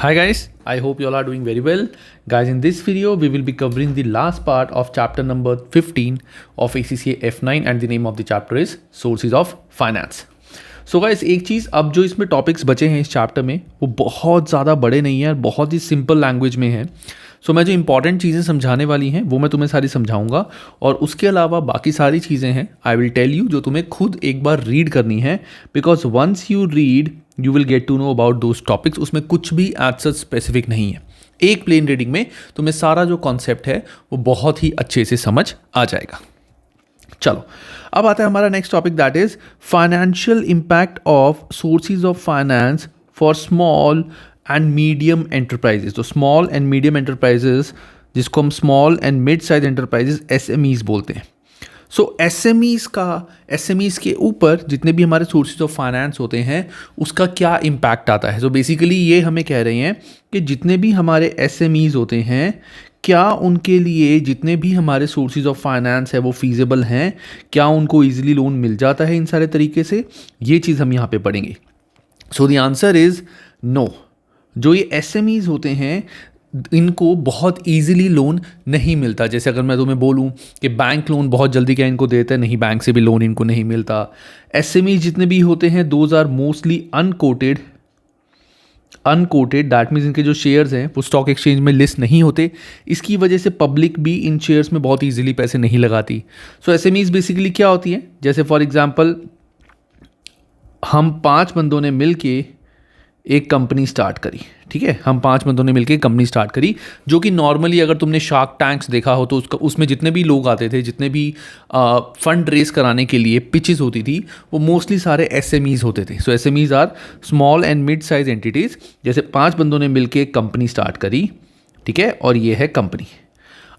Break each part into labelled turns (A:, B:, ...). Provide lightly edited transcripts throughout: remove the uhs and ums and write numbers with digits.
A: Hi guys, I hope you all are doing very well. Guys, in this video, we will be covering the last part of chapter number 15 of ACCA F9 and the name of the chapter is Sources of Finance. So guys, एक चीज़ अब जो इसमें topics बचे हैं इस chapter में वो बहुत ज़्यादा बड़े नहीं हैं और बहुत ही सिंपल लैंग्वेज में हैं. सो मैं जो इंपॉर्टेंट चीज़ें समझाने वाली हैं वो मैं तुम्हें सारी समझाऊंगा और उसके अलावा बाकी सारी चीज़ें हैं आई विल टेल यू जो तुम्हें खुद एक बार रीड करनी है because once you read you will get to know about those topics. उसमें कुछ भी एज सच स्पेसिफिक नहीं है. एक प्लेन रीडिंग में तुम्हें सारा जो कॉन्सेप्ट है वो बहुत ही अच्छे से समझ आ जाएगा. चलो अब आता है हमारा next topic that is financial impact of sources of finance for small and medium enterprises. तो स्मॉल एंड मीडियम एंटरप्राइजेज जिसको हम small and mid size enterprises SMEs बोलते हैं. सो SMEs के ऊपर जितने भी हमारे सोर्सेज ऑफ फाइनेंस होते हैं उसका क्या इम्पैक्ट आता है. सो बेसिकली ये हमें कह रहे हैं कि जितने भी हमारे SMEs होते हैं क्या उनके लिए जितने भी हमारे सोर्सेज ऑफ फाइनेंस है वो फीजिबल हैं, क्या उनको ईजिली लोन मिल जाता है इन सारे तरीके से. ये चीज़ हम यहाँ पे पढ़ेंगे. So the answer is no. जो ये SMEs होते हैं इनको बहुत ईजिली लोन नहीं मिलता. जैसे अगर मैं तुम्हें बोलूं कि बैंक लोन बहुत जल्दी क्या इनको देता है, नहीं, बैंक से भी लोन इनको नहीं मिलता. SMEs जितने भी होते हैं those are mostly unquoted. That means इनके जो शेयर्स हैं वो स्टॉक एक्सचेंज में लिस्ट नहीं होते. इसकी वजह से पब्लिक भी इन शेयर्स में बहुत ईजिली पैसे नहीं लगाती. सो SMEs बेसिकली क्या होती हैं, जैसे फॉर एग्जांपल हम 5 बंदों ने मिल के एक कंपनी स्टार्ट करी. ठीक है, हम 5 बंदों ने मिलकर कंपनी स्टार्ट करी जो कि नॉर्मली अगर तुमने शार्क टैंक्स देखा हो तो उसमें जितने भी लोग आते थे, जितने भी फंड रेस कराने के लिए पिचेस होती थी वो मोस्टली सारे SMEs होते थे. So SMEs are small and mid size entities. जैसे 5 बंदों ने मिलकर एक कंपनी स्टार्ट करी, ठीक है, और ये है कंपनी.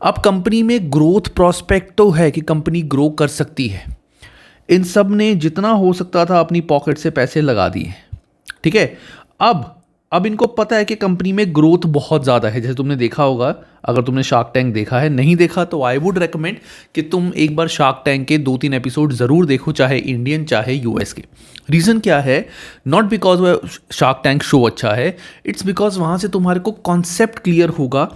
A: अब कंपनी में ग्रोथ प्रॉस्पेक्ट तो है कि कंपनी ग्रो कर सकती है. इन सब ने जितना हो सकता था अपनी पॉकेट से पैसे लगा दिए. ठीक है, अब इनको पता है कि कंपनी में ग्रोथ बहुत ज़्यादा है. जैसे तुमने देखा होगा, अगर तुमने शार्क टैंक देखा है, नहीं देखा तो आई वुड रेकमेंड कि तुम एक बार शार्क टैंक के 2-3 एपिसोड ज़रूर देखो, चाहे इंडियन चाहे US के. रीज़न क्या है, नॉट बिकॉज वह शार्क टैंक शो अच्छा है, इट्स बिकॉज वहाँ से तुम्हारे को कॉन्सेप्ट क्लियर होगा.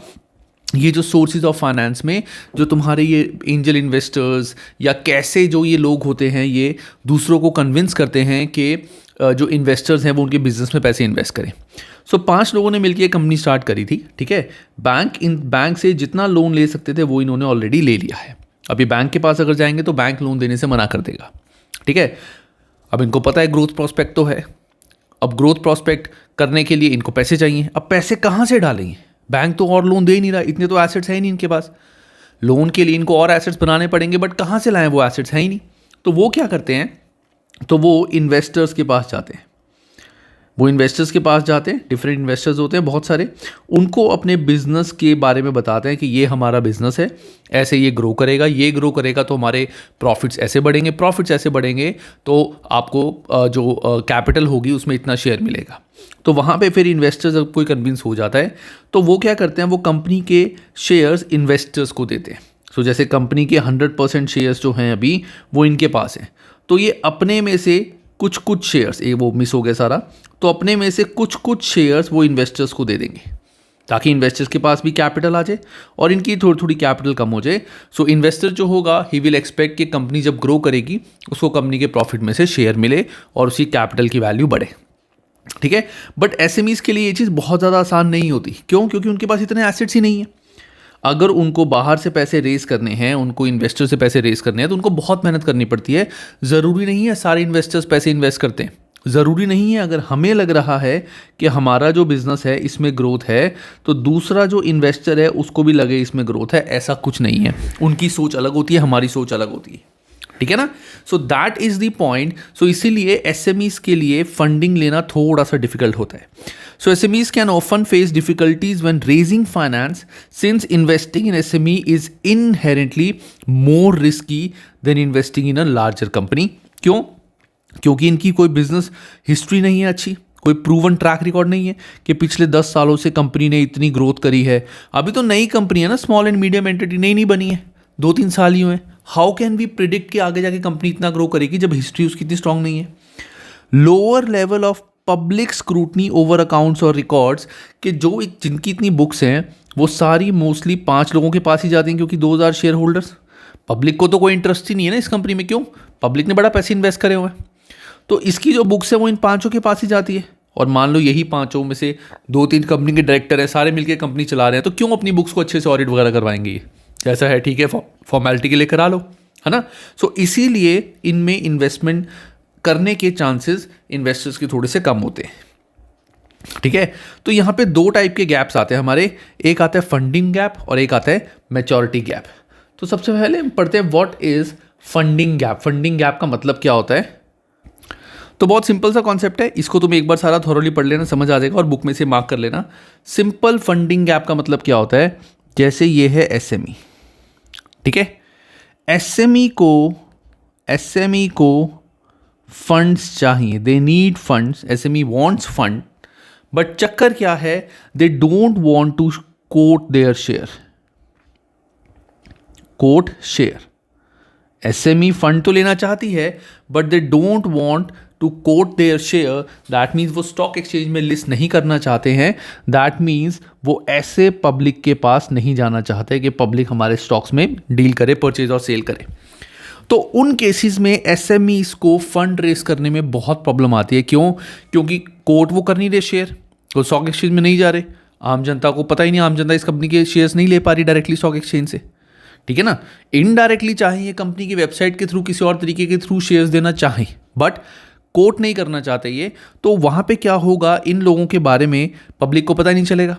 A: ये जो सोर्सेज ऑफ फाइनेंस में जो तुम्हारे ये एंजल इन्वेस्टर्स या कैसे जो ये लोग होते हैं ये दूसरों को कन्विंस करते हैं कि जो इन्वेस्टर्स हैं वो उनके बिजनेस में पैसे इन्वेस्ट करें. सो 5 लोगों ने मिलकर एक कंपनी स्टार्ट करी थी. ठीक है, बैंक से जितना लोन ले सकते थे वो इन्होंने ऑलरेडी ले लिया है. अभी बैंक के पास अगर जाएंगे तो बैंक लोन देने से मना कर देगा. ठीक है, अब इनको पता है ग्रोथ प्रॉस्पेक्ट तो है. अब ग्रोथ प्रॉस्पेक्ट करने के लिए इनको पैसे चाहिए. अब पैसे कहाँ से डालेंगे, बैंक तो और लोन दे ही नहीं रहा, इतने तो एसेट्स है ही नहीं इनके पास. लोन के लिए इनको और एसेट्स बनाने पड़ेंगे, बट कहाँ से लाएं, वो एसेट्स है ही नहीं. तो वो क्या करते हैं, तो वो इन्वेस्टर्स के पास जाते हैं. डिफरेंट इन्वेस्टर्स होते हैं बहुत सारे. उनको अपने बिजनेस के बारे में बताते हैं कि ये हमारा बिजनेस है, ऐसे ये ग्रो करेगा तो हमारे प्रॉफिट्स ऐसे बढ़ेंगे तो आपको जो कैपिटल होगी उसमें इतना शेयर मिलेगा. तो वहाँ पे फिर इन्वेस्टर्स जब कोई कन्विंस हो जाता है तो वो क्या करते हैं, वो कंपनी के शेयर्स इन्वेस्टर्स को देते हैं. सो जैसे कंपनी के 100% शेयर्स जो हैं अभी वो इनके पास हैं, तो ये अपने में से कुछ शेयर्स, ये वो मिस हो गया सारा, तो अपने में से कुछ शेयर्स वो इन्वेस्टर्स को दे देंगे ताकि इन्वेस्टर्स के पास भी कैपिटल आ जाए और इनकी थोड़ी कैपिटल कम हो जाए. सो इन्वेस्टर जो होगा ही विल एक्सपेक्ट कि कंपनी जब ग्रो करेगी उसको कंपनी के प्रॉफिट में से शेयर मिले और उसकी कैपिटल की वैल्यू बढ़े. ठीक है, बट SMEs के लिए ये चीज़ बहुत ज़्यादा आसान नहीं होती. क्यों? क्योंकि उनके पास इतने एसेट्स ही नहीं है. अगर उनको बाहर से पैसे रेस करने हैं, उनको इन्वेस्टर से पैसे रेस करने हैं तो उनको बहुत मेहनत करनी पड़ती है. ज़रूरी नहीं है सारे इन्वेस्टर्स पैसे इन्वेस्ट करते हैं. ज़रूरी नहीं है अगर हमें लग रहा है कि हमारा जो बिज़नेस है इसमें ग्रोथ है तो दूसरा जो इन्वेस्टर है उसको भी लगे इसमें ग्रोथ है. ऐसा कुछ नहीं है. उनकी सोच अलग होती है, हमारी सोच अलग होती है. ठीक है ना. So that is the point. So इसीलिए SMEs के लिए फंडिंग लेना थोड़ा सा डिफिकल्ट होता है. So SMEs can often face difficulties when raising finance since investing in SME is inherently more risky than investing in a larger company. क्यों? क्योंकि इनकी कोई बिजनेस हिस्ट्री नहीं है अच्छी, कोई प्रूवन ट्रैक रिकॉर्ड नहीं है कि पिछले 10 सालों से कंपनी ने इतनी ग्रोथ करी है. अभी तो नई कंपनी है ना, स्मॉल एंड मीडियम एंटिटी नई बनी है, 2-3 साल ही हुए. हाउ कैन वी प्रिडिक्ट कि आगे जाके कंपनी इतना ग्रो करेगी जब हिस्ट्री उसकी इतनी स्ट्रांग नहीं है. Lower level of public scrutiny over accounts और रिकॉर्ड्स कि जो जिनकी इतनी बुक्स हैं वो सारी मोस्टली 5 लोगों के पास ही जाती हैं, क्योंकि 2000 शेयर होल्डर्स, पब्लिक को तो कोई इंटरेस्ट ही नहीं है ना इस कंपनी में। क्यों? पब्लिक ने बड़ा पैसे इन्वेस्ट करे हुए हैं। तो इसकी जो बुक्स है वो इन 5 के पास ही जाती है। और मान लो यही 5 में से 2-3 कंपनी के डायरेक्टर हैं, सारे मिलकर कंपनी चला रहे हैं, तो क्यों अपनी बुक्स को अच्छे से ऑडिट वगैरह करवाएंगे? ये जैसा है ठीक है, फॉर्मेलिटी के लिए करा लो, है ना। सो इसीलिए इनमें इन्वेस्टमेंट करने के चांसेस इन्वेस्टर्स के थोड़े से कम होते हैं, ठीक है। तो यहाँ पे 2 टाइप के गैप्स आते हैं हमारे, एक आता है फंडिंग गैप और एक आता है मैच्योरिटी गैप। तो सबसे पहले हम पढ़ते हैं what is funding gap. Funding gap का मतलब क्या होता है? तो बहुत सिंपल सा कॉन्सेप्ट है, इसको तुम एक बार सारा थोरोली पढ़ लेना, समझ आ जाएगा और बुक में से मार्क कर लेना। सिंपल फंडिंग गैप का मतलब क्या होता है? जैसे ये है एसएमई, ठीक है। एसएमई को फंड्स चाहिए, they need funds, SME wants fund, but चक्कर क्या है? They don't want to quote their share, quote share. SME fund तो लेना चाहती है but they don't want to quote their share, that means वो स्टॉक एक्सचेंज में लिस्ट नहीं करना चाहते हैं। दैट मीन्स वो ऐसे पब्लिक के पास नहीं जाना चाहते कि पब्लिक हमारे स्टॉक्स में डील करे, परचेज और सेल करे। तो उन केसेस में एसएमईज को फंड रेस करने में बहुत प्रॉब्लम आती है। क्यों? क्योंकि कोट वो कर नहीं रहे शेयर, तो स्टॉक एक्सचेंज में नहीं जा रहे, आम जनता को पता ही नहीं, आम जनता इस कंपनी के शेयर्स नहीं ले पा रही डायरेक्टली स्टॉक एक्सचेंज से, ठीक है ना। इनडायरेक्टली चाहे ये कंपनी की वेबसाइट के थ्रू, किसी और तरीके के थ्रू शेयर्स देना चाहें, बट कोट नहीं करना चाहते ये, तो वहाँ पे क्या होगा? इन लोगों के बारे में पब्लिक को पता नहीं चलेगा,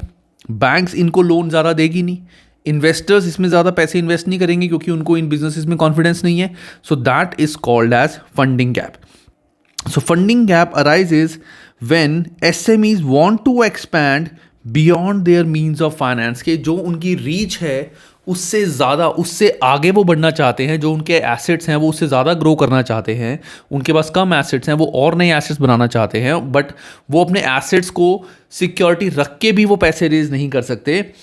A: बैंक्स इनको लोन ज़्यादा देगी नहीं, इन्वेस्टर्स इसमें ज़्यादा पैसे इन्वेस्ट नहीं करेंगे क्योंकि उनको इन बिजनेसेस में कॉन्फिडेंस नहीं है। So that is called as funding gap. So funding gap arises when SMEs want to expand beyond their means of finance, के जो उनकी रीच है उससे ज़्यादा, उससे आगे वो बढ़ना चाहते हैं, जो उनके एसेट्स हैं वो उससे ज़्यादा ग्रो करना चाहते हैं, उनके पास कम एसेट्स हैं, वो और नए एसेट्स बनाना चाहते हैं, बट वो अपने एसेट्स को सिक्योरिटी रख के भी वो पैसे रेज नहीं कर सकते,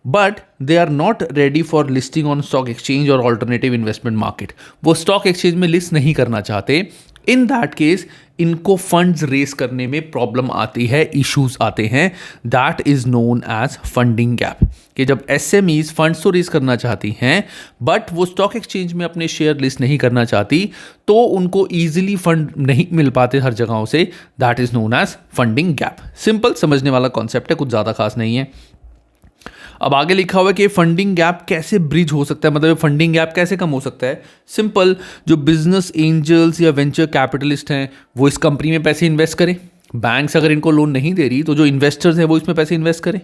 A: but they are not ready for listing on stock exchange और ऑल्टरनेटिव इन्वेस्टमेंट मार्केट। वो स्टॉक एक्सचेंज में लिस्ट नहीं करना चाहते। इन दैट केस इनको फंड्स रेस करने में प्रॉब्लम आती है, इश्यूज आते हैं। That is known as funding gap, कि जब एसएमईज फंड्स तो रेस करना चाहती हैं बट वो स्टॉक एक्सचेंज में अपने शेयर लिस्ट नहीं करना चाहती, तो उनको ईजिली फंड नहीं मिल पाते हर जगहों से। That is known as funding gap. Simple समझने वाला कॉन्सेप्ट है, कुछ ज़्यादा खास नहीं है। अब आगे लिखा हुआ है कि फंडिंग गैप कैसे ब्रिज हो सकता है, मतलब फंडिंग गैप कैसे कम हो सकता है। सिंपल, जो बिजनेस एंजल्स या वेंचर कैपिटलिस्ट हैं वो इस कंपनी में पैसे इन्वेस्ट करें। बैंक्स अगर इनको लोन नहीं दे रही तो जो इन्वेस्टर्स हैं वो इसमें पैसे इन्वेस्ट करें।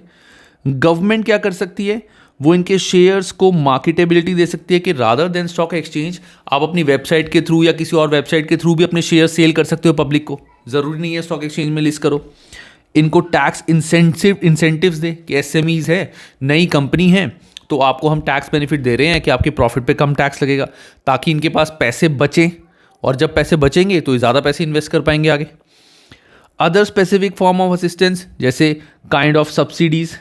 A: गवर्नमेंट क्या कर सकती है? वो इनके शेयर्स को मार्केटेबिलिटी दे सकती है कि रादर देन स्टॉक एक्सचेंज आप अपनी वेबसाइट के थ्रू या किसी और वेबसाइट के थ्रू भी अपने शेयर सेल कर सकते हो पब्लिक को, ज़रूरी नहीं है स्टॉक एक्सचेंज में लिस्ट करो। इनको टैक्स इंसेंटिव्स दे कि एसएमईज है, नई कंपनी है, तो आपको हम टैक्स बेनिफिट दे रहे हैं कि आपके प्रॉफिट पे कम टैक्स लगेगा, ताकि इनके पास पैसे बचें, और जब पैसे बचेंगे तो ज़्यादा पैसे इन्वेस्ट कर पाएंगे आगे। Other specific form of assistance जैसे काइंड ऑफ सब्सिडीज़,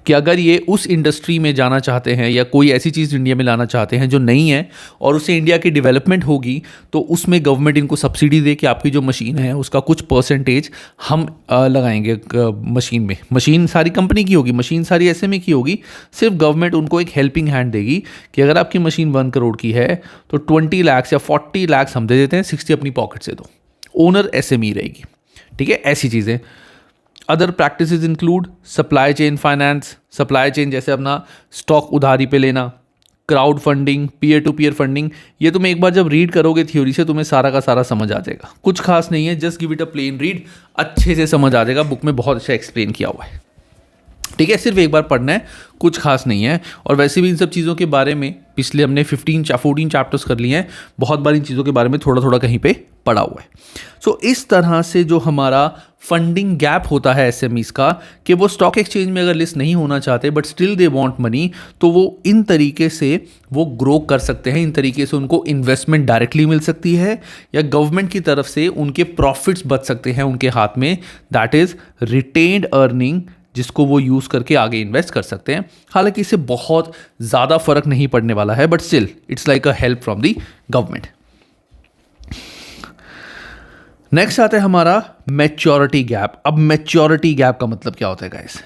A: कि अगर ये उस इंडस्ट्री में जाना चाहते हैं या कोई ऐसी चीज़ इंडिया में लाना चाहते हैं जो नहीं है और उससे इंडिया की डेवलपमेंट होगी, तो उसमें गवर्नमेंट इनको सब्सिडी दे कि आपकी जो मशीन है उसका कुछ परसेंटेज हम लगाएंगे मशीन में। मशीन सारी कंपनी की होगी, मशीन सारी एसएमई की होगी, सिर्फ गवर्नमेंट उनको एक हेल्पिंग हैंड देगी कि अगर आपकी मशीन 1 करोड़ की है तो 20 लाख या 40 लाख हम दे देते हैं, 60 अपनी पॉकेट से दो। ओनर एसएमई रहेगी, ठीक है, ऐसी चीज़ें। Other practices include supply chain finance, supply chain जैसे अपना स्टॉक उधारी पे लेना, crowd funding, peer to peer funding. ये तुम्हें एक बार जब रीड करोगे थ्योरी से तुम्हें सारा का सारा समझ आ जाएगा, कुछ खास नहीं है, just give it a plain read, अच्छे से समझ आ जाएगा, बुक में बहुत अच्छा एक्सप्लेन किया हुआ है, ठीक है। सिर्फ एक बार पढ़ना है, कुछ खास नहीं है। और वैसे भी इन सब चीज़ों के बारे में पिछले हमने 14 चैप्टर्स कर लिए हैं, बहुत बार इन चीज़ों के बारे में थोड़ा थोड़ा कहीं पे पढ़ा हुआ है। सो इस तरह से जो हमारा फंडिंग गैप होता है एसएमईज का, कि वो स्टॉक एक्सचेंज में अगर लिस्ट नहीं होना चाहते but still they want money, तो वो इन तरीके से वो ग्रो कर सकते हैं। इन तरीके से उनको इन्वेस्टमेंट डायरेक्टली मिल सकती है या गवर्नमेंट की तरफ से उनके प्रॉफिट्स बच सकते हैं उनके हाथ में। दैट इज रिटेन्ड अर्निंग, जिसको वो यूज़ करके आगे इन्वेस्ट कर सकते हैं। हालांकि इससे बहुत ज़्यादा फर्क नहीं पड़ने वाला है, but still it's like a help from the government. Next आता है हमारा मैच्योरिटी गैप। अब मैच्योरिटी गैप का मतलब क्या होता है गाइस?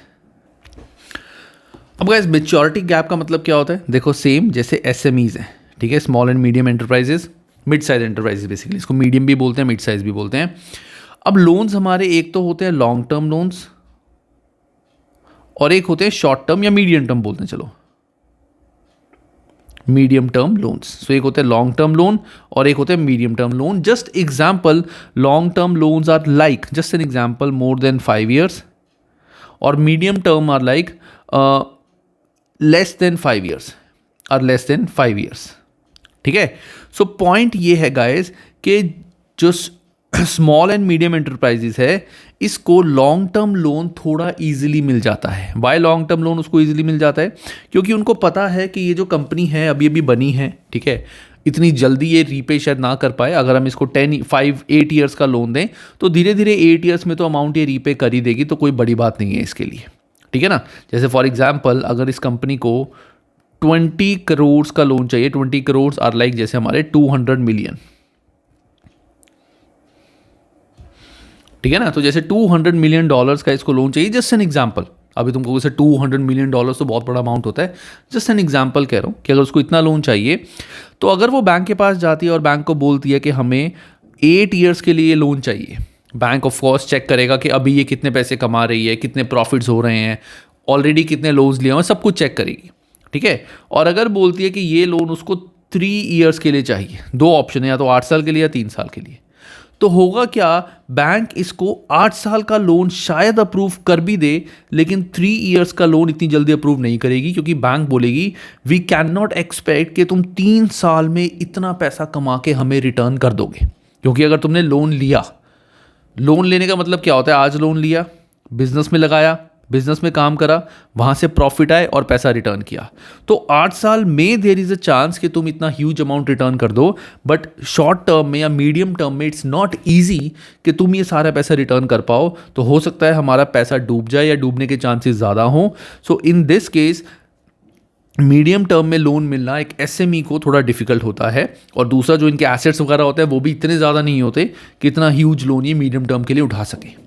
A: अब गाइस मैच्योरिटी गैप का मतलब क्या होता है? देखो सेम जैसे एसएमईज हैं, ठीक है, small and medium enterprises, mid size enterprises, basically इसको मीडियम भी बोलते हैं, मिड साइज भी बोलते हैं। अब लोन्स हमारे एक तो होते हैं लॉन्ग टर्म लोन्स और एक होते हैं शॉर्ट टर्म या मीडियम टर्म बोलते हैं, चलो मीडियम टर्म लोन्स। सो एक होते हैं लॉन्ग टर्म लोन और एक होते हैं medium term loan. Just example, long term loans are like, just an example, more than 5 years और medium term are like less than 5 years और लेस देन 5 years, ठीक है। सो पॉइंट ये है गाइस कि जो स्मॉल एंड मीडियम एंटरप्राइजेस है इसको लॉन्ग टर्म लोन थोड़ा इजीली मिल जाता है। वाई लॉन्ग टर्म लोन उसको इजीली मिल जाता है? क्योंकि उनको पता है कि ये जो कंपनी है अभी अभी बनी है, ठीक है, इतनी जल्दी ये रीपे शायद ना कर पाए। अगर हम इसको 8 years का लोन दें तो धीरे धीरे 8 years में तो अमाउंट ये रीपे कर ही देगी, तो कोई बड़ी बात नहीं है इसके लिए, ठीक है ना। जैसे फॉर एग्जाम्पल अगर इस कंपनी को 20 crores का लोन चाहिए, 20 crores आर लाइक जैसे हमारे 200 million, ठीक है ना। तो जैसे $200 million का इसको लोन चाहिए, जस्ट एन एग्जाम्पल। अभी तुमको वैसे $200 million तो बहुत बड़ा अमाउंट होता है, जस्ट एन एग्जाम्पल कह रहा हूँ कि अगर उसको इतना लोन चाहिए तो अगर वो बैंक के पास जाती है और बैंक को बोलती है कि हमें 8 years के लिए लोन चाहिए, बैंक ऑफ कोर्स चेक करेगा कि अभी ये कितने पैसे कमा रही है, कितने प्रॉफिट्स हो रहे हैं, ऑलरेडी कितने लोन्स लिए हुए, सब कुछ चेक करेगी, ठीक है। और अगर बोलती है कि ये लोन उसको 3 years के लिए चाहिए, 2 ऑप्शन है, या तो 8 साल के लिए या 3 साल के लिए, तो होगा क्या, बैंक इसको 8 साल का लोन शायद अप्रूव कर भी दे, लेकिन 3 years का लोन इतनी जल्दी अप्रूव नहीं करेगी, क्योंकि बैंक बोलेगी वी कैन नॉट एक्सपेक्ट कि तुम 3 साल में इतना पैसा कमा के हमें रिटर्न कर दोगे। क्योंकि अगर तुमने लोन लिया, लोन लेने का मतलब क्या होता है, आज लोन लिया, बिजनेस में लगाया, बिजनेस में काम करा, वहाँ से प्रॉफिट आए और पैसा रिटर्न किया, तो 8 साल में देयर इज अ चांस कि तुम इतना ह्यूज अमाउंट रिटर्न कर दो। बट शॉर्ट टर्म में या मीडियम टर्म में इट्स नॉट ईजी कि तुम ये सारा पैसा रिटर्न कर पाओ, तो हो सकता है हमारा पैसा डूब जाए या डूबने के चांसेस ज़्यादा हों। So in this case medium term में लोन मिलना एक एसएमई को थोड़ा डिफिकल्ट होता है, और दूसरा जो इनके एसेट्स वगैरह होते हैं वो भी इतने ज़्यादा नहीं होते कि इतना ह्यूज लोन ये मीडियम टर्म के लिए उठा सके।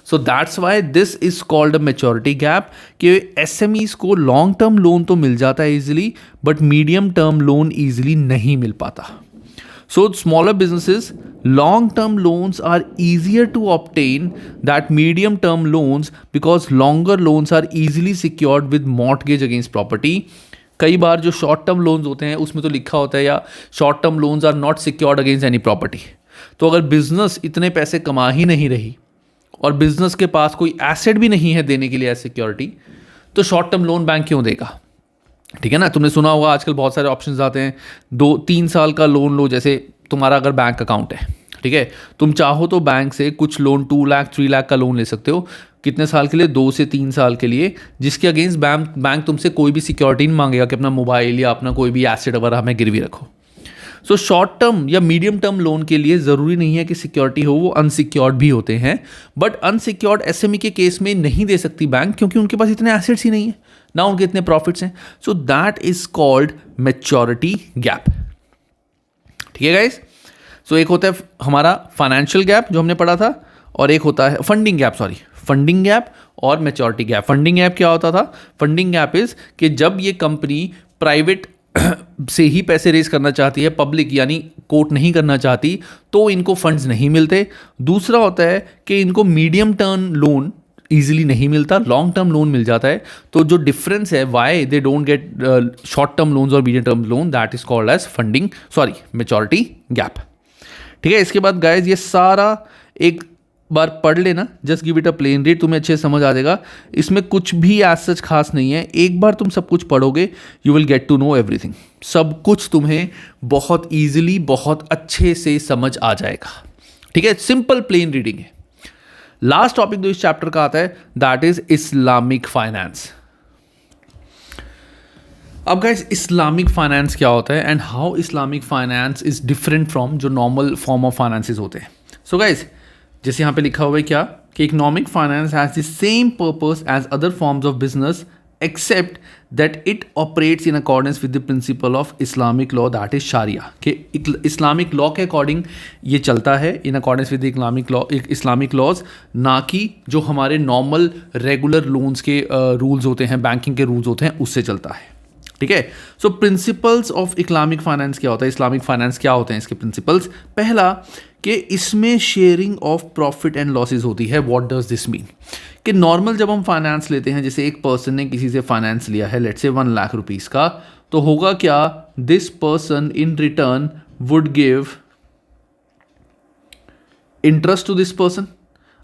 A: So that's why this is called a maturity gap, कि एसएमईज को लॉन्ग टर्म लोन तो मिल जाता है easily, but medium term loan easily नहीं मिल पाता। So smaller businesses, long-term loans are easier to obtain that medium-term loans because longer loans are easily secured with mortgage against property. कई बार जो short term loans होते हैं उसमें तो लिखा होता है या short term loans are not secured against any property. तो अगर बिजनेस इतने पैसे कमा ही नहीं रही और बिजनेस के पास कोई एसेट भी नहीं है देने के लिए एज सिक्योरिटी, तो शॉर्ट टर्म लोन बैंक क्यों देगा, ठीक है ना। तुमने सुना होगा आजकल बहुत सारे ऑप्शंस आते हैं, 2-3 साल का लोन लो। जैसे तुम्हारा अगर बैंक अकाउंट है, ठीक है, तुम चाहो तो बैंक से कुछ लोन 2 लाख 3 लाख का लोन ले सकते हो। कितने साल के लिए? 2 से 3 साल के लिए, जिसके अगेंस्ट बैंक तुमसे कोई भी सिक्योरिटी नहीं मांगेगा कि अपना मोबाइल या अपना कोई भी एसेट वगैरह हमें गिरवी रखो। सो शॉर्ट टर्म या मीडियम टर्म लोन के लिए ज़रूरी नहीं है कि सिक्योरिटी हो, वो अनसिक्योर्ड भी होते हैं। बट अनसिक्योर्ड एसएमई के केस में नहीं दे सकती बैंक, क्योंकि उनके पास इतने एसेट्स ही नहीं है ना, उनके इतने प्रॉफिट्स हैं। सो that is called maturity gap, ठीक है गाइस। सो एक होता है हमारा फाइनेंशियल गैप जो हमने पढ़ा था, और एक होता है फंडिंग गैप और मैच्योरिटी गैप। फंडिंग गैप क्या होता था? फंडिंग गैप इज कि जब ये कंपनी प्राइवेट से ही पैसे रेज करना चाहती है, पब्लिक यानी कोट नहीं करना चाहती, तो इनको फंड्स नहीं मिलते। दूसरा होता है कि इनको मीडियम टर्म लोन ईजिली नहीं मिलता, लॉन्ग टर्म लोन मिल जाता है। तो जो डिफरेंस है, why they don't get short term loans और medium term loan, that is called as maturity gap, ठीक है। इसके बाद गाइज ये सारा एक बार पढ़ लेना, just give it a plain read, तुम्हें अच्छे से समझ आ जाएगा। इसमें कुछ भी एज सच खास नहीं है, एक बार तुम सब कुछ पढ़ोगे you will get to know everything. सब कुछ तुम्हें बहुत ईजिली बहुत अच्छे से समझ आ जाएगा, ठीक है। सिंपल प्लेन रीडिंग है। लास्ट टॉपिक जो इस चैप्टर का आता है दैट इज इस्लामिक फाइनेंस। अब गाइस इस्लामिक फाइनेंस क्या होता है and how Islamic finance is different from जो नॉर्मल फॉर्म ऑफ फाइनेंसेस होते हैं। सो गाइस जैसे यहाँ पे लिखा हुआ है क्या कि economic finance has the same purpose as other forms of business except that it operates in accordance with the principle of Islamic law, that is Sharia. कि इस्लामिक लॉ के अकॉर्डिंग ये चलता है, in accordance with Islamic laws, ना कि जो हमारे normal regular loans के रूल्स होते हैं, बैंकिंग के रूल्स होते हैं, उससे चलता है. ठीक है. सो प्रिंसिपल्स ऑफ इस्लामिक फाइनेंस क्या होता है, इस्लामिक फाइनेंस क्या होते हैं इसके प्रिंसिपल्स. पहला कि इसमें sharing of profit and losses होती है. What does this mean? कि नॉर्मल जब हम फाइनेंस लेते हैं, जैसे एक पर्सन ने किसी से फाइनेंस लिया है, लेट्स से 1 लाख रुपीस का, तो होगा क्या, this person in return would give interest to this person.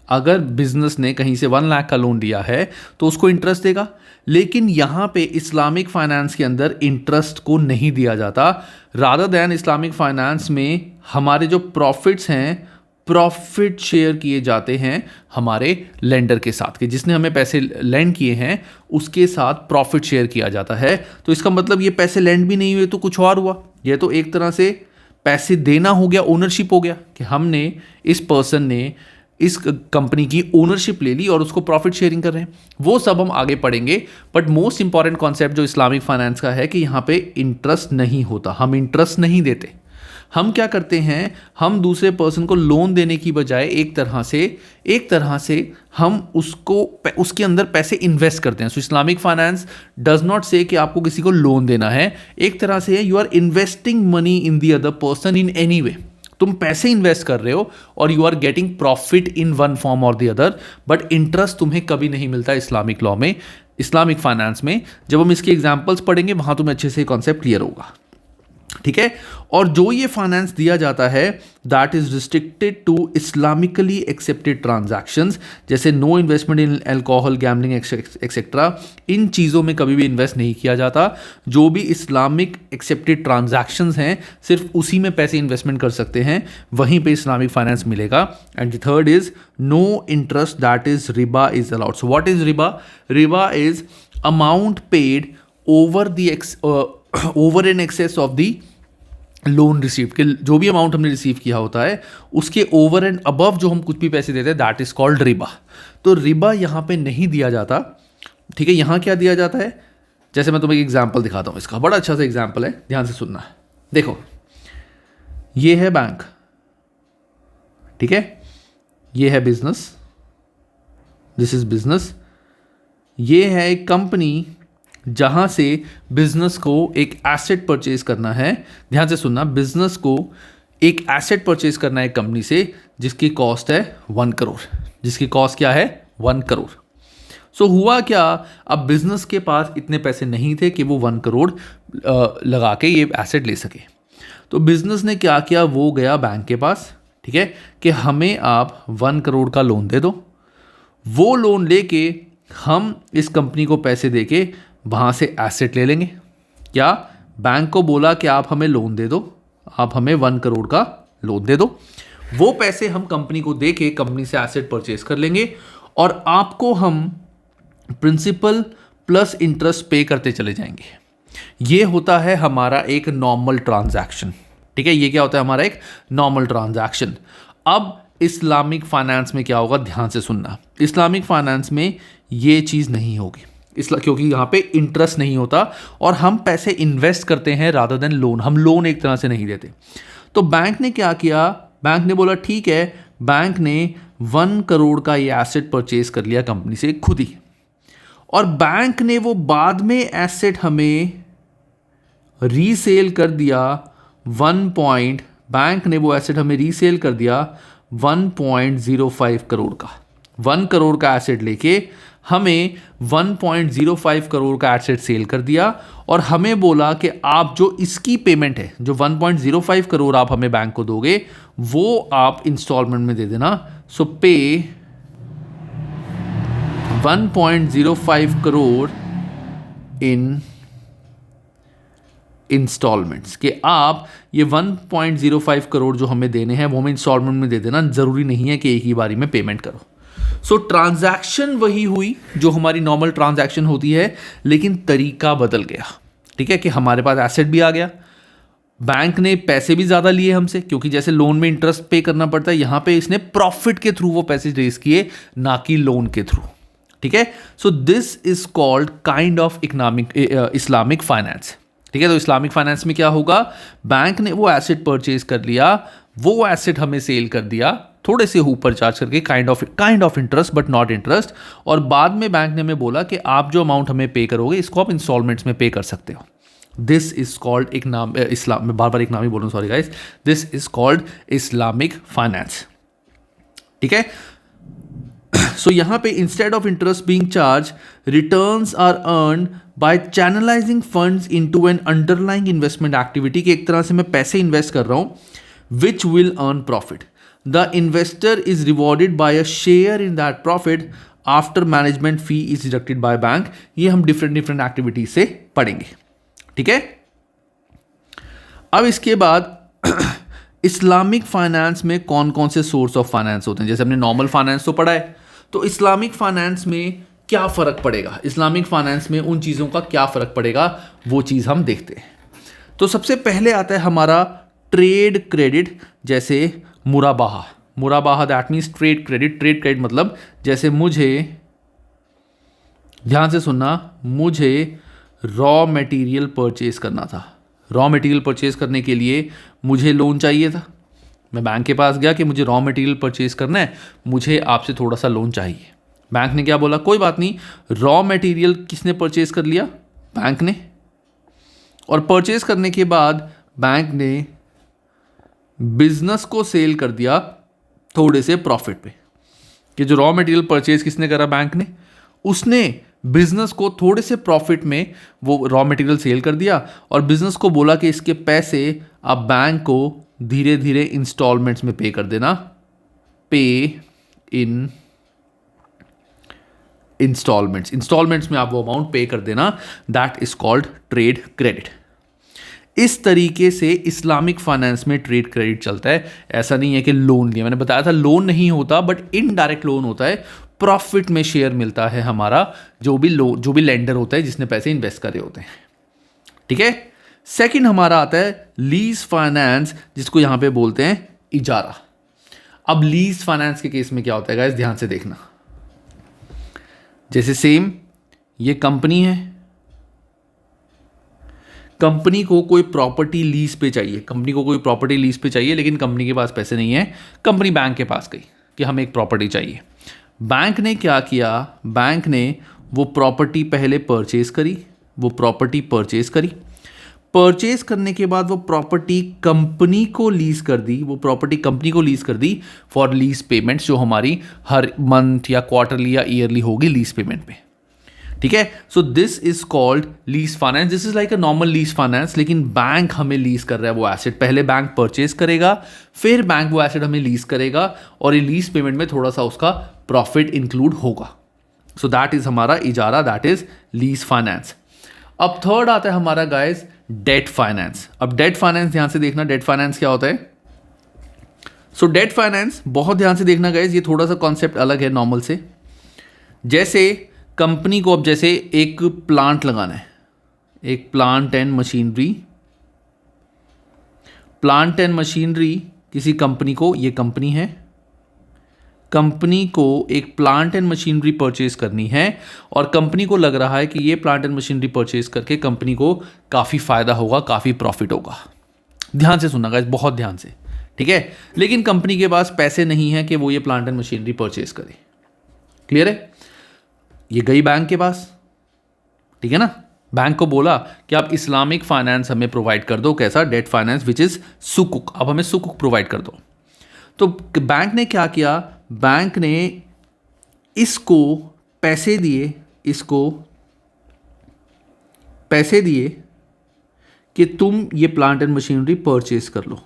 A: अगर बिजनेस ने कहीं से 1 लाख का लोन लिया है तो उसको इंटरेस्ट देगा. लेकिन यहाँ पे इस्लामिक फाइनेंस के अंदर इंटरेस्ट को नहीं दिया जाता. रादर दैन इस्लामिक फाइनेंस में हमारे जो प्रॉफिट्स हैं, प्रॉफिट शेयर किए जाते हैं हमारे लेंडर के साथ, कि जिसने हमें पैसे लेंड किए हैं उसके साथ प्रॉफिट शेयर किया जाता है. तो इसका मतलब ये पैसे लेंड भी नहीं हुए तो कुछ और हुआ. ये तो एक तरह से पैसे देना हो गया, ओनरशिप हो गया, कि हमने, इस पर्सन ने इस कंपनी की ओनरशिप ले ली और उसको प्रॉफिट शेयरिंग कर रहे हैं. वो सब हम आगे पढ़ेंगे. बट मोस्ट इंपॉर्टेंट कॉन्सेप्ट जो इस्लामिक फाइनेंस का है कि यहाँ पे इंटरेस्ट नहीं होता, हम इंटरेस्ट नहीं देते. हम क्या करते हैं, हम दूसरे पर्सन को लोन देने की बजाय एक तरह से हम उसको उसके अंदर पैसे इन्वेस्ट करते हैं. सो इस्लामिक फाइनेंस डज नॉट से कि आपको किसी को लोन देना है. एक तरह से you are investing money in the other person in any way. तुम पैसे इन्वेस्ट कर रहे हो और you are getting profit in one form और द अदर, बट इंटरेस्ट तुम्हें कभी नहीं मिलता इस्लामिक लॉ में, इस्लामिक फाइनेंस में. जब हम इसके एग्जांपल्स पढ़ेंगे वहां तुम्हें अच्छे से कॉन्सेप्ट क्लियर होगा. ठीक है. और जो ये फाइनेंस दिया जाता है that is restricted to islamically accepted transactions, जैसे no investment in alcohol, gambling etcetera. इन चीज़ों में कभी भी इन्वेस्ट नहीं किया जाता. जो भी इस्लामिक एक्सेप्टेड ट्रांजैक्शंस हैं सिर्फ उसी में पैसे इन्वेस्टमेंट कर सकते हैं, वहीं पे इस्लामिक फाइनेंस मिलेगा. And the third is no interest, that is रिबा is allowed. So what is रिबा? रिबा is amount paid over in excess of the loan receive. के जो भी अमाउंट हमने रिसीव किया होता है उसके ओवर एंड अबव जो हम कुछ भी पैसे देते हैं दैट इज कॉल्ड रिबा. तो रिबा यहाँ पे नहीं दिया जाता. ठीक है. यहाँ क्या दिया जाता है, जैसे मैं तुम्हें एक एग्जाम्पल दिखाता हूँ, इसका बड़ा अच्छा सा एग्जाम्पल है, ध्यान से सुनना. देखो, ये है बैंक, ठीक है, ये है बिजनेस, दिस इज बिजनेस. ये है एक कंपनी जहां से बिजनेस को एक एसेट परचेज करना है. ध्यान से सुनना, बिजनेस को एक एसेट परचेज करना है कंपनी से जिसकी कॉस्ट है 1 करोड़. जिसकी कॉस्ट क्या है? 1 करोड़. सो हुआ क्या, अब बिजनेस के पास इतने पैसे नहीं थे कि वो 1 करोड़ लगा के ये एसेट ले सके. तो बिजनेस ने क्या किया, वो गया बैंक के पास, ठीक है, कि हमें आप 1 करोड़ का लोन दे दो. वो लोन लेके हम इस कंपनी को पैसे देके वहाँ से एसेट ले लेंगे. क्या बैंक को बोला कि आप हमें लोन दे दो, आप हमें 1 करोड़ का लोन दे दो. वो पैसे हम कंपनी को दे के कंपनी से एसेट परचेज कर लेंगे और आपको हम प्रिंसिपल प्लस इंटरेस्ट पे करते चले जाएंगे. ये होता है हमारा एक नॉर्मल ट्रांजैक्शन. ठीक है, ये क्या होता है, हमारा एक नॉर्मल ट्रांजैक्शन. अब इस्लामिक फाइनेंस में क्या होगा, ध्यान से सुनना. इस्लामिक फाइनेंस में ये चीज़ नहीं होगी, क्योंकि यहाँ पे इंटरेस्ट नहीं होता और हम पैसे इन्वेस्ट करते हैं रादर देन लोन. हम लोन एक तरह से नहीं देते. तो बैंक ने क्या किया, बैंक ने बोला ठीक है, बैंक ने 1 करोड़ का ये एसेट परचेज कर लिया कंपनी से खुद ही. और बैंक ने वो बाद में एसेट हमें रीसेल कर दिया बैंक ने वो एसेट हमें रीसेल कर दिया 1.05 करोड़ का. 1 करोड़ का एसेट लेके हमें 1.05 करोड़ का एसेट सेल कर दिया और हमें बोला कि आप जो इसकी पेमेंट है, जो 1.05 करोड़ आप हमें बैंक को दोगे, वो आप इंस्टॉलमेंट में दे देना. सो पे 1.05 करोड़ इन इंस्टॉलमेंट्स. कि आप ये 1.05 करोड़ जो हमें देने हैं वो हमें इंस्टॉलमेंट में दे देना. ज़रूरी नहीं है कि एक ही बारी में पेमेंट करो. सो ट्रांजैक्शन वही हुई जो हमारी नॉर्मल ट्रांजैक्शन होती है, लेकिन तरीका बदल गया. ठीक है, कि हमारे पास एसेट भी आ गया, बैंक ने पैसे भी ज़्यादा लिए हमसे, क्योंकि जैसे लोन में इंटरेस्ट पे करना पड़ता है, यहाँ पे इसने प्रॉफिट के थ्रू वो पैसे रेज किए, ना कि लोन के थ्रू. ठीक है। सो this is called kind of Islamic finance. ठीक है, तो इस्लामिक फाइनेंस में क्या होगा, बैंक ने वो एसेट परचेज कर लिया, वो एसेट हमें सेल कर दिया थोड़े से ऊपर चार्ज करके, kind of interest but not interest, और बाद में बैंक ने हमें बोला कि आप जो अमाउंट हमें पे करोगे इसको आप इंस्टॉलमेंट्स में पे कर सकते हो। दिस इज कॉल्ड इस्लाम, मैं बार बार एक नाम ही बोलूँ, sorry guys, this is called Islamic finance. ठीक है, सो यहां पे instead of interest being charge, returns are earned by channelizing funds into an underlying investment activity, कि एक तरह से मैं पैसे इन्वेस्ट कर रहा हूं which will earn profit. The investor is rewarded by a share in that profit after management fee is deducted by bank. ये हम डिफरेंट एक्टिविटीज से पढ़ेंगे। ठीक है, अब इसके बाद इस्लामिक फाइनेंस में कौन कौन से सोर्स ऑफ फाइनेंस होते हैं। जैसे हमने नॉर्मल फाइनेंस तो पढ़ा है, तो इस्लामिक फाइनेंस में क्या फ़र्क पड़ेगा, इस्लामिक फाइनेंस में उन चीज़ों का क्या फ़र्क पड़ेगा, वो चीज़ हम देखते हैं। तो सबसे पहले आता है हमारा ट्रेड क्रेडिट, जैसे मुराबाहा दैट मीन्स ट्रेड क्रेडिट मतलब जैसे मुझे, ध्यान से सुनना, मुझे रॉ मटेरियल परचेज करना था। रॉ मटेरियल परचेज करने के लिए मुझे लोन चाहिए था। मैं बैंक के पास गया कि मुझे रॉ मटेरियल परचेज करना है, मुझे आपसे थोड़ा सा लोन चाहिए। बैंक ने क्या बोला, कोई बात नहीं, रॉ मटेरियल किसने परचेज कर लिया, बैंक ने। और परचेज करने के बाद बैंक ने बिजनेस को सेल कर दिया थोड़े से प्रॉफिट पे, कि जो रॉ मटेरियल परचेज किसने करा, बैंक ने, उसने बिजनेस को थोड़े से प्रॉफिट में वो रॉ मटेरियल सेल कर दिया, और बिजनेस को बोला कि इसके पैसे आप बैंक को धीरे धीरे इंस्टॉलमेंट्स में पे कर देना, पे इन इंस्टॉलमेंट्स में आप वो अमाउंट पे कर देना, that is called trade credit. इस तरीके से इस्लामिक फाइनेंस में ट्रेड क्रेडिट चलता है। ऐसा नहीं है कि लोन लिया, मैंने बताया था लोन नहीं होता, बट इनडायरेक्ट लोन होता है, प्रॉफिट में शेयर मिलता है हमारा, जो भी लेंडर होता है जिसने पैसे इन्वेस्ट करे होते हैं। ठीक है, सेकंड हमारा आता है लीज फाइनेंस, जिसको यहां पे बोलते हैं इजारा। अब लीज फाइनेंस के केस में क्या होता है गाइस, ध्यान से देखना। जैसे सेम ये कंपनी है, कंपनी को कोई प्रॉपर्टी लीज पे चाहिए, लेकिन कंपनी के पास पैसे नहीं है। कंपनी बैंक के पास गई कि हमें एक प्रॉपर्टी चाहिए। बैंक ने क्या किया, बैंक ने वो प्रॉपर्टी पहले परचेज करी, परचेज करने के बाद वो प्रॉपर्टी कंपनी को लीज कर दी, फॉर लीज पेमेंट्स, जो हमारी हर मंथ या क्वार्टरली या ईयरली होगी लीज पेमेंट पे। ठीक है, सो this is called lease finance. This is like a normal lease finance, लेकिन बैंक हमें लीज कर रहा है वो एसेट। पहले बैंक परचेज करेगा, फिर बैंक वो एसेट हमें लीज करेगा, और ये लीज पेमेंट में थोड़ा सा उसका प्रॉफिट इंक्लूड होगा। सो दैट इज हमारा इजारा, दैट इज लीज फाइनेंस। अब थर्ड आता है हमारा गाइस डेट फाइनेंस। अब डेट फाइनेंस ध्यान से देखना, डेट फाइनेंस क्या होता है। सो डेट फाइनेंस बहुत ध्यान से देखना गाइस, ये थोड़ा सा कॉन्सेप्ट अलग है नॉर्मल से। जैसे कंपनी को अब जैसे एक प्लांट लगाना है, एक प्लांट एंड मशीनरी किसी कंपनी को, ये कंपनी है, कंपनी को एक प्लांट एंड मशीनरी परचेज करनी है, और कंपनी को लग रहा है कि ये प्लांट एंड मशीनरी परचेज करके कंपनी को काफ़ी फायदा होगा, काफ़ी प्रॉफिट होगा। ध्यान से सुनना गाइस, बहुत ध्यान से, ठीक है। लेकिन कंपनी के पास पैसे नहीं है कि वो ये प्लांट एंड मशीनरी परचेज करे। क्लियर है, ये गई बैंक के पास, ठीक है ना, बैंक को बोला कि आप इस्लामिक फाइनेंस हमें प्रोवाइड कर दो, कैसा, डेट फाइनेंस विच इज सुकुक, आप हमें सुकुक प्रोवाइड कर दो। तो बैंक ने क्या किया, बैंक ने इसको पैसे दिए कि तुम ये प्लांट एंड मशीनरी परचेज कर लो।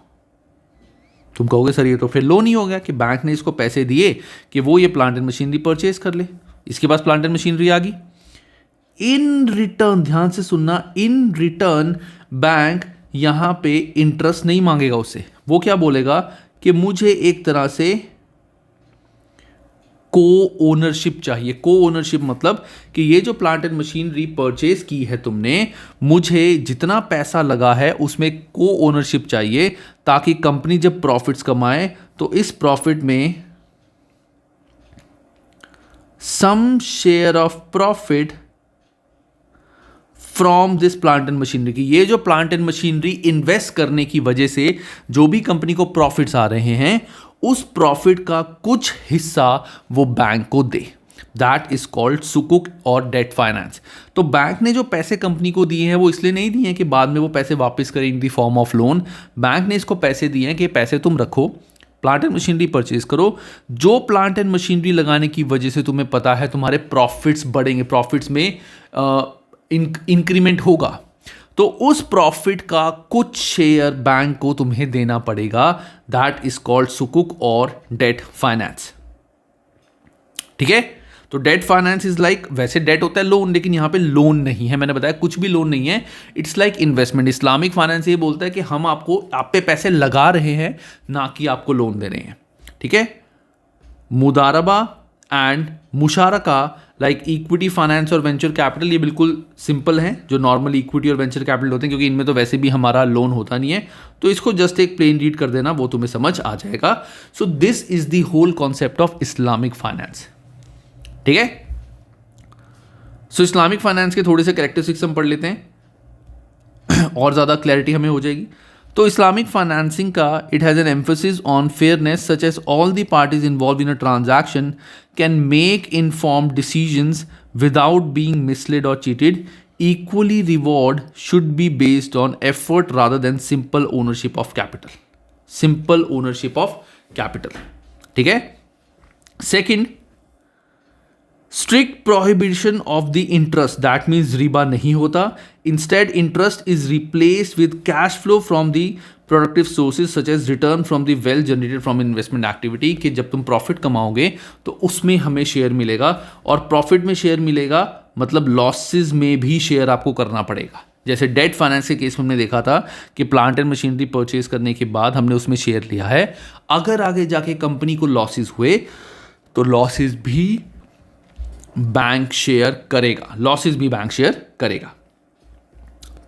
A: तुम कहोगे सर ये तो फिर लोन ही हो गया, कि बैंक ने इसको पैसे दिए कि वो ये प्लांट एंड मशीनरी परचेज कर ले, इसके पास प्लांट एंड मशीनरी आ गई। इन रिटर्न, ध्यान से सुनना, इन रिटर्न बैंक यहां पे इंटरेस्ट नहीं मांगेगा उससे। वो क्या बोलेगा कि मुझे एक तरह से को ओनरशिप चाहिए। को ओनरशिप मतलब कि ये जो प्लांट एंड मशीनरी परचेज की है तुमने, मुझे जितना पैसा लगा है उसमें को ओनरशिप चाहिए, ताकि कंपनी जब प्रॉफिट्स कमाए तो इस प्रॉफिट में some share of profit from this plant and machinery की, ये जो प्लांट एंड मशीनरी इन्वेस्ट करने की वजह से जो भी कंपनी को प्रॉफिट्स आ रहे हैं उस प्रॉफिट का कुछ हिस्सा वो बैंक को दे। दैट इज कॉल्ड सुकुक और डेट फाइनेंस। तो बैंक ने जो पैसे कंपनी को दिए हैं वो इसलिए नहीं दिए हैं कि बाद में वो पैसे वापस करें in the form of loan. Bank ने इसको पैसे दिए हैं कि पैसे तुम रखो, प्लांट एंड मशीनरी परचेज करो, जो प्लांट एंड मशीनरी लगाने की वजह से तुम्हें पता है तुम्हारे प्रॉफिट्स बढ़ेंगे, प्रॉफिट्स में इंक्रीमेंट होगा, तो उस प्रॉफिट का कुछ शेयर बैंक को तुम्हें देना पड़ेगा। दैट इज कॉल्ड सुकुक और डेट फाइनेंस। ठीक है, तो डेट फाइनेंस इज लाइक, वैसे डेट होता है लोन, लेकिन यहां पे लोन नहीं है, मैंने बताया कुछ भी लोन नहीं है, it's like investment. Islamic finance ये बोलता है कि हम आपको, आप पे पैसे लगा रहे हैं, ना कि आपको लोन दे रहे हैं। ठीक है, मुदारबा एंड मुशारका लाइक इक्विटी फाइनेंस और वेंचर कैपिटल, ये बिल्कुल सिंपल हैं जो नॉर्मल इक्विटी और वेंचर कैपिटल होते हैं, क्योंकि इनमें तो वैसे भी हमारा लोन होता नहीं है, तो इसको जस्ट एक प्लेन रीड कर देना, वो तुम्हें समझ आ जाएगा। So this is the whole concept of Islamic finance. ठीक है, सो इस्लामिक फाइनेंस के थोड़े से कैरेक्टरिस्टिक्स हम पढ़ लेते हैं और ज़्यादा क्लैरिटी हमें हो जाएगी। तो इस्लामिक फाइनेंसिंग का, it has an emphasis on fairness such as all the parties involve in a transaction can make informed decisions without being misled और cheated. Equally reward should be based on effort rather than simple ownership of capital. Simple ownership of capital. ठीक है, second, strict prohibition of the interest, that means रिबा नहीं होता। Instead interest is replaced with cash flow from the productive sources such as return from the wealth generated from investment activity, कि जब तुम profit कमाओगे तो उसमें हमें शेयर मिलेगा, और प्रॉफिट में शेयर मिलेगा मतलब लॉसेज में भी शेयर आपको करना पड़ेगा। जैसे डेट फाइनेंस के केस में हमने देखा था कि प्लांट एंड मशीनरी परचेज करने के बाद हमने उसमें शेयर लिया है, अगर आगे जाके कंपनी को लॉसेज हुए तो लॉसेज भी बैंक शेयर करेगा, लॉसेस भी बैंक शेयर करेगा।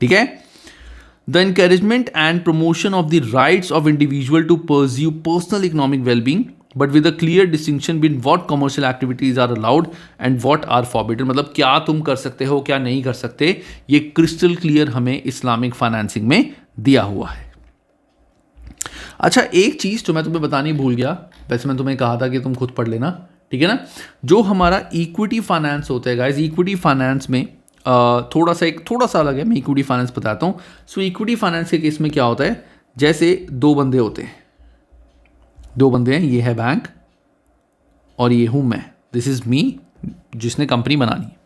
A: ठीक है, the encouragement and promotion of the rights of individual to pursue personal economic wellbeing but with a clear distinction between what commercial activities are allowed and what are forbidden, मतलब क्या तुम कर सकते हो क्या नहीं कर सकते, ये क्रिस्टल क्लियर हमें इस्लामिक फाइनेंसिंग में दिया हुआ है। अच्छा, एक चीज जो मैं तुम्हें बतानी भूल गया, वैसे मैं तुम्हें कहा था कि तुम खुद पढ़ लेना, ठीक है ना, जो हमारा इक्विटी फाइनेंस होता है गाइस, इक्विटी फाइनेंस में थोड़ा सा अलग है, मैं इक्विटी फाइनेंस बताता हूँ। सो इक्विटी फाइनेंस के केस में क्या होता है, जैसे दो बंदे होते हैं, दो बंदे हैं, ये है बैंक और ये हूँ मैं, दिस इज मी जिसने कंपनी बनानी है।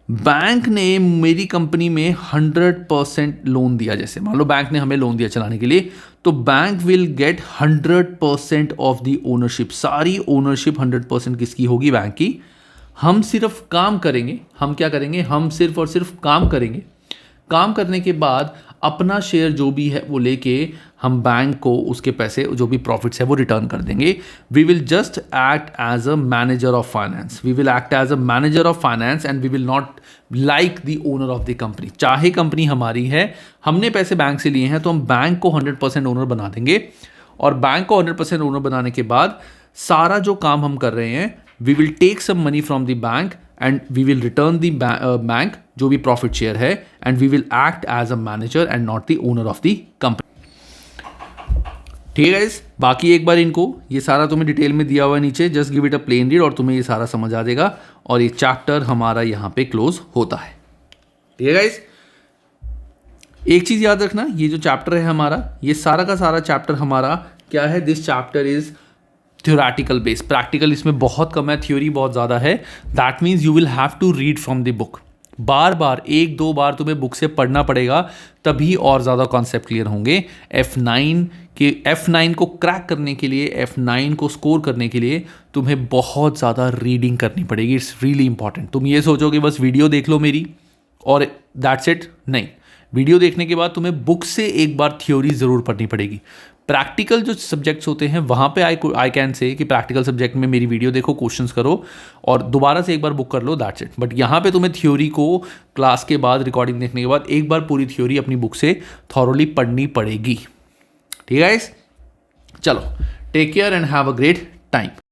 A: बैंक ने मेरी कंपनी में 100% लोन दिया, जैसे मान लो बैंक ने हमें लोन दिया चलाने के लिए, तो bank will get 100% of the ownership, सारी ओनरशिप 100% किसकी होगी, बैंक की। हम सिर्फ काम करेंगे, हम क्या करेंगे, हम सिर्फ और सिर्फ काम करेंगे, काम करने के बाद अपना शेयर जो भी है वो लेके हम बैंक को उसके पैसे जो भी प्रॉफिट्स है वो रिटर्न कर देंगे। We will just act as a manager of finance, we will act as a manager of finance and we will not like the owner of the company. चाहे कंपनी हमारी है, हमने पैसे बैंक से लिए हैं, तो हम बैंक को 100% ओनर बना देंगे, और बैंक को 100% ओनर बनाने के बाद सारा जो काम हम कर रहे हैं, we will take some money from the bank and we will return the bank जो भी प्रॉफिट शेयर है, and we will act as a manager and not the owner of the company. ठीक है गाइस, बाकी एक बार इनको, ये सारा तुम्हें डिटेल में दिया हुआ है नीचे, just give it a plain read और तुम्हें ये सारा समझ आ जाएगा, और ये चैप्टर हमारा यहाँ पे क्लोज होता है। ठीक है गाइस, एक चीज याद रखना, ये जो चैप्टर है हमारा, ये सारा का सारा चैप्टर हमारा क्या है, this chapter is theoretical base, practical इसमें बहुत कम है, थ्योरी बहुत ज़्यादा है। That means you will have to read from the book, बार बार 1-2 बार तुम्हें बुक से पढ़ना पड़ेगा, तभी और ज़्यादा कॉन्सेप्ट क्लियर होंगे। F9 को क्रैक करने के लिए, F9 को स्कोर करने के लिए तुम्हें बहुत ज़्यादा रीडिंग करनी पड़ेगी, इट्स रियली इंपॉर्टेंट। तुम ये सोचोगे बस वीडियो देख लो मेरी और दैट्स इट, नहीं, वीडियो देखने के बाद तुम्हें बुक से एक बार थ्योरी ज़रूर पढ़नी पड़ेगी। प्रैक्टिकल जो सब्जेक्ट्स होते हैं वहाँ पे आई कैन से कि प्रैक्टिकल सब्जेक्ट में मेरी वीडियो देखो, क्वेश्चंस करो और दोबारा से एक बार बुक कर लो, दैट्स इट। बट यहाँ पे तुम्हें थ्योरी को क्लास के बाद, रिकॉर्डिंग देखने के बाद एक बार पूरी थ्योरी अपनी बुक से थॉरोली पढ़नी पड़ेगी। ठीक है गाइस, चलो, take care and have a great time.